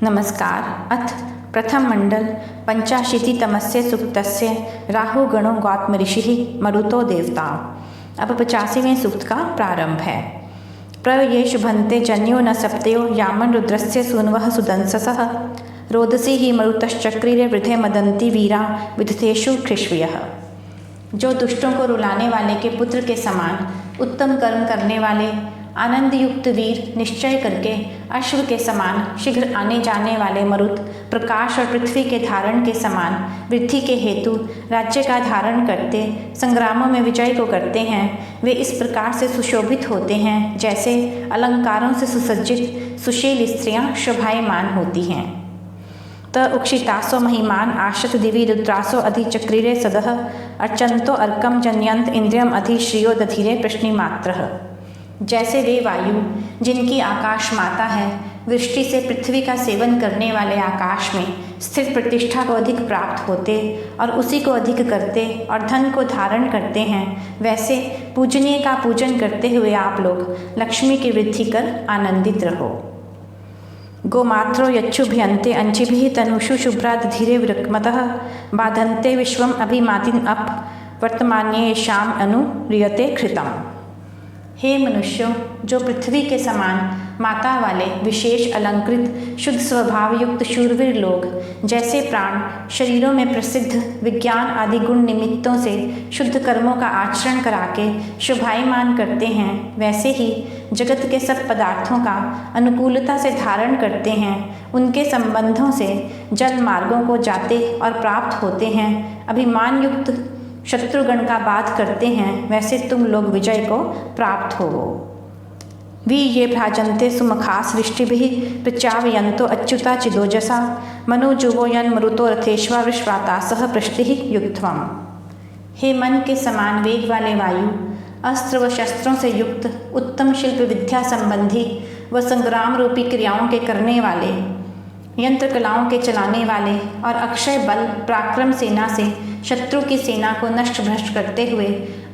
नमस्कार। अथ प्रथम मंडल पंचाशीतितमस्य सूक्तस्य राहुगणो गौतमऋषिः मरुतो देवता। अब 85वें सूक्त का प्रारंभ है। प्र ये शुभन्ते जन्यो न सप्तयो यामन रुद्रस्य सूनवः सुदंससः रोदसी ही मरुतश्चक्रिरे वृधे मदन्ति वीरा विदथेषु कृष्वयः। जो दुष्टों को रुलाने वाले के पुत्र के समान उत्तम कर्म करने वाले आनंद युक्त वीर निश्चय करके अश्व के समान शीघ्र आने जाने वाले मरुत प्रकाश और पृथ्वी के धारण के समान वृद्धि के हेतु राज्य का धारण करते संग्रामों में विजय को करते हैं, वे इस प्रकार से सुशोभित होते हैं जैसे अलंकारों से सुसज्जित सुशील स्त्रियां शोभायमान होती हैं। त उक्षितासो महिमान आशत दिवि रुद्रासो अधिचक्रिरे सदः अर्चंतो अर्कम जनयंत इंद्रियम अधि श्रियो दधिरे प्रश्निमात्रः। जैसे वे वायु जिनकी आकाश माता है वृष्टि से पृथ्वी का सेवन करने वाले आकाश में स्थिर प्रतिष्ठा को अधिक प्राप्त होते और उसी को अधिक करते और धन को धारण करते हैं, वैसे पूजनीय का पूजन करते हुए आप लोग लक्ष्मी की वृद्धि कर आनंदित रहो। गोमात्रो यच्छुभ्यन्ते अंचिभिः तनुषु शुभ्राद धीरे वृक्मतः बाधन्ते विश्वम अभिमातिन अप वर्तमान्ये शाम अनु रियते कृतम। हे मनुष्यों, जो पृथ्वी के समान माता वाले विशेष अलंकृत शुद्ध स्वभाव युक्त शूरवीर लोग जैसे प्राण शरीरों में प्रसिद्ध विज्ञान आदि गुण निमित्तों से शुद्ध कर्मों का आचरण करा के शोभायमान करते हैं, वैसे ही जगत के सब पदार्थों का अनुकूलता से धारण करते हैं, उनके संबंधों से जल मार्गों को जाते और प्राप्त होते हैं, अभिमान युक्त शत्रुगण का बाध करते हैं, वैसे तुम लोग विजय को प्राप्त हो। वी ये भ्राजन्ते सुमखा सृष्टिभिः प्रचावयन्तो अच्युता चिदोजसा मनोजुवोयन मरुतो रथेश्वा विश्वातासः पृष्टिः युक्तवम्। हे मन के समान वेग वाले वायु, अस्त्र व शस्त्रों से युक्त उत्तम शिल्प विद्या संबंधी व संग्राम रूपी क्रियाओं के करने वाले, यंत्र कलाओं के चलाने वाले और अक्षय बल पराक्रम सेना से शत्रु की सेना को नष्ट भ्रष्ट करते हुए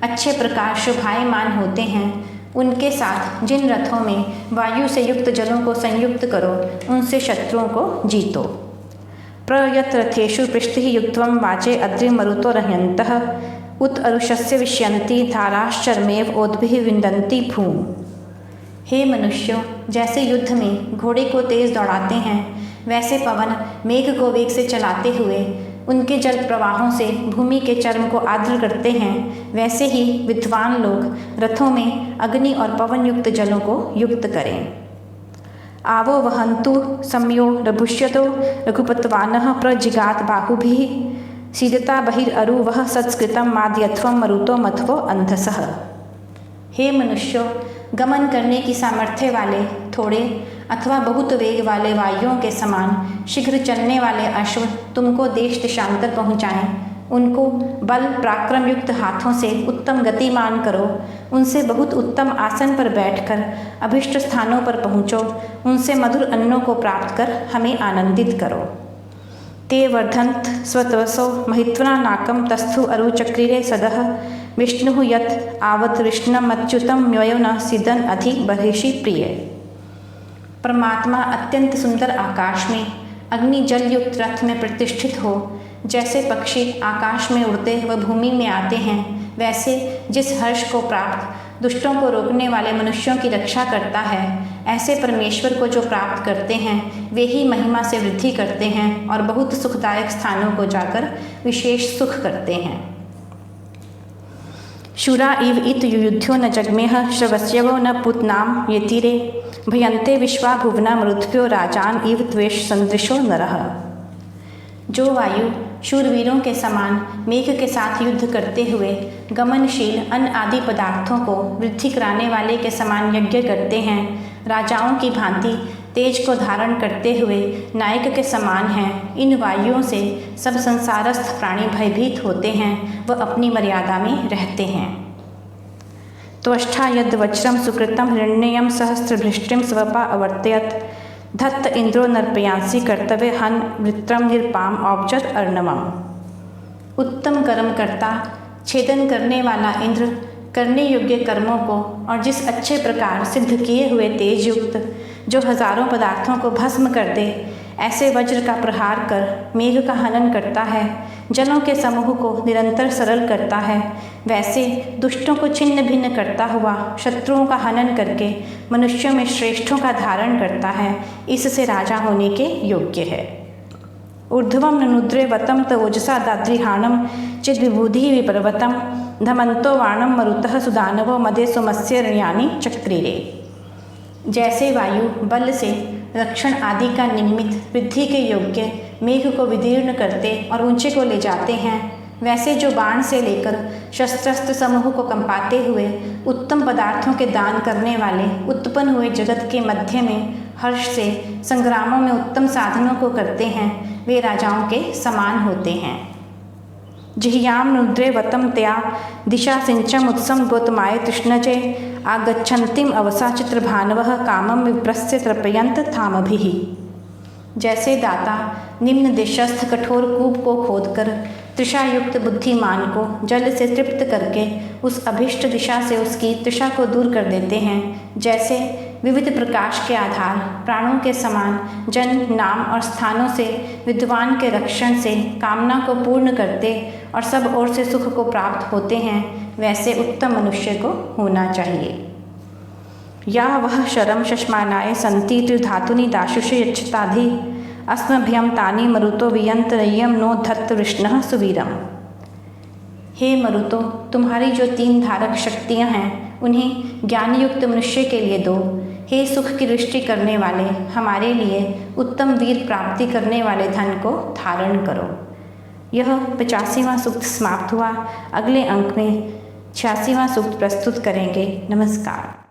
अच्छे प्रकार शोभायमान होते हैं, उनके साथ जिन रथों में वायु से युक्त जलों को संयुक्त करो उनसे शत्रुओं को जीतो। प्रयत रथेषु पृष्ठिः युक्त्वं वाचे अद्रि मरुतो रहयन्तः उत अरुषस्य विष्यन्ति धाराश्चर्मेव ओद्भिः विन्दन्ति भूम। हे मनुष्यों, जैसे युद्ध में घोड़े को तेज दौड़ाते हैं, वैसे पवन मेघ को वेग से चलाते हुए उनके जल प्रवाहों से भूमि के चर्म को आर्द्र करते हैं, वैसे ही विद्वान लोग रथों में अग्नि और पवन युक्त जलों को युक्त करें। आवो वहन्तु सम्यो रभुष्यतो रघुपतवानः प्रजिगात बाहुभिः सीदता बहिररु वह सत्स्कृतं माद्यध्वं मरुतो मध्वो अंधसः। हे मनुष्यों, गमन करने की सामर्थ्य वाले थोड़े अथवा बहुत वेग वाले वायुओं के समान शीघ्र चलने वाले अश्व तुमको देश देशांतर पहुँचाएं, उनको बल पराक्रम युक्त हाथों से उत्तम गतिमान करो, उनसे बहुत उत्तम आसन पर बैठकर अभिष्ट स्थानों पर पहुँचो, उनसे मधुर अन्नों को प्राप्त कर हमें आनंदित करो। ते वर्धन्त स्वतवसो महित्वना नाकम तस्थु अरुचक्रिरे सदः विष्णु यत् आवत कृष्णमच्युतम म्वयो न सिदन अधि बर्हिषि प्रिय। परमात्मा अत्यंत सुंदर आकाश में अग्नि जल युक्त रथ में प्रतिष्ठित हो, जैसे पक्षी आकाश में उड़ते व भूमि में आते हैं, वैसे जिस हर्ष को प्राप्त दुष्टों को रोकने वाले मनुष्यों की रक्षा करता है, ऐसे परमेश्वर को जो प्राप्त करते हैं वे ही महिमा से वृद्धि करते हैं और बहुत सुखदायक स्थानों को जाकर विशेष सुख करते हैं। शूरा इव इत युयुध्यो न जग्मेह श्रवस्यवो न पुतनाम येतिरे भयन्ते विश्वा भुवना मरुद्भ्यो राजान इव त्वेष संदृशो नरः। जो वायु शूरवीरों के समान मेघ के साथ युद्ध करते हुए गमनशील अन्न आदि पदार्थों को वृद्धि कराने वाले के समान यज्ञ करते हैं, राजाओं की भांति तेज को धारण करते हुए नायक के समान हैं, इन वायुओं से सब संसारस्थ प्राणी भयभीत होते हैं व अपनी मर्यादा में रहते हैं। त्वष्टा यद वज्रम सुकृतम हिरण्यम सहस्रभृष्टिम स्वपा अवर्तयत धत्त इंद्रो नर्पयांसी कर्तव्य हन वृत्रम निरपाम औपजत अर्णवम। उत्तम कर्म करता छेदन करने वाला इंद्र करने योग्य कर्मों को और जिस अच्छे प्रकार सिद्ध किए हुए तेज युक्त जो हजारों पदार्थों को भस्म कर दे, ऐसे वज्र का प्रहार कर मेघ का हनन करता है, जलों के समूह को निरंतर सरल करता है, वैसे दुष्टों को छिन्न भिन्न करता हुआ शत्रुओं का हनन करके मनुष्यों में श्रेष्ठों का धारण करता है, इससे राजा होने के योग्य है। ऊर्ध्वं नुद्रे वतं तवोजसा दाद्रिहाणं चिद्विबुधि विपर्वतं धमंतो वाणं मरुतः सुदानवो मदे सोमस्य ऋण्यानि चक्रिरे। जैसे वायु बल से रक्षण आदि का निमित्त वृद्धि के योग्य मेघ को विदीर्ण करते और ऊंचे को ले जाते हैं, वैसे जो बाण से लेकर शस्त्रास्त्र समूह को कंपाते हुए उत्तम पदार्थों के दान करने वाले उत्पन्न हुए जगत के मध्य में हर्ष से संग्रामों में उत्तम साधनों को करते हैं, वे राजाओं के समान होते हैं। जिह्याम नुद्रे वतम तया दिशा सिंचम उत्सम गौतमाय तृष्णजे आगच्छन्तिम अवसा चित्रभानवः कामम विप्रस्य तर्पयंत थामभिः। जैसे दाता निम्न दिशस्थ कठोर कूप को खोदकर तृषायुक्त बुद्धिमान को जल से तृप्त करके उस अभिष्ट दिशा से उसकी तृषा को दूर कर देते हैं, जैसे विविध प्रकाश के आधार प्राणों के समान जन नाम और स्थानों से विद्वान के रक्षण से कामना को पूर्ण करते और सब ओर से सुख को प्राप्त होते हैं, वैसे उत्तम मनुष्य को होना चाहिए। या वह शरम शश्मानाय संति त्रिधातुनि दाशुषे यच्छताधि अस्मभ्यं तानि मरुतो वियंतरय्यम नो धत्त वृष्णः सुवीरम। हे मरुतो, तुम्हारी जो 3 धारक शक्तियाँ हैं उन्हें ज्ञानयुक्त मनुष्य के लिए दो। हे सुख की दृष्टि करने वाले, हमारे लिए उत्तम वीर प्राप्ति करने वाले धन को धारण करो। यह 85वां सूक्त समाप्त हुआ। अगले अंक में 86वां सूक्त प्रस्तुत करेंगे। नमस्कार।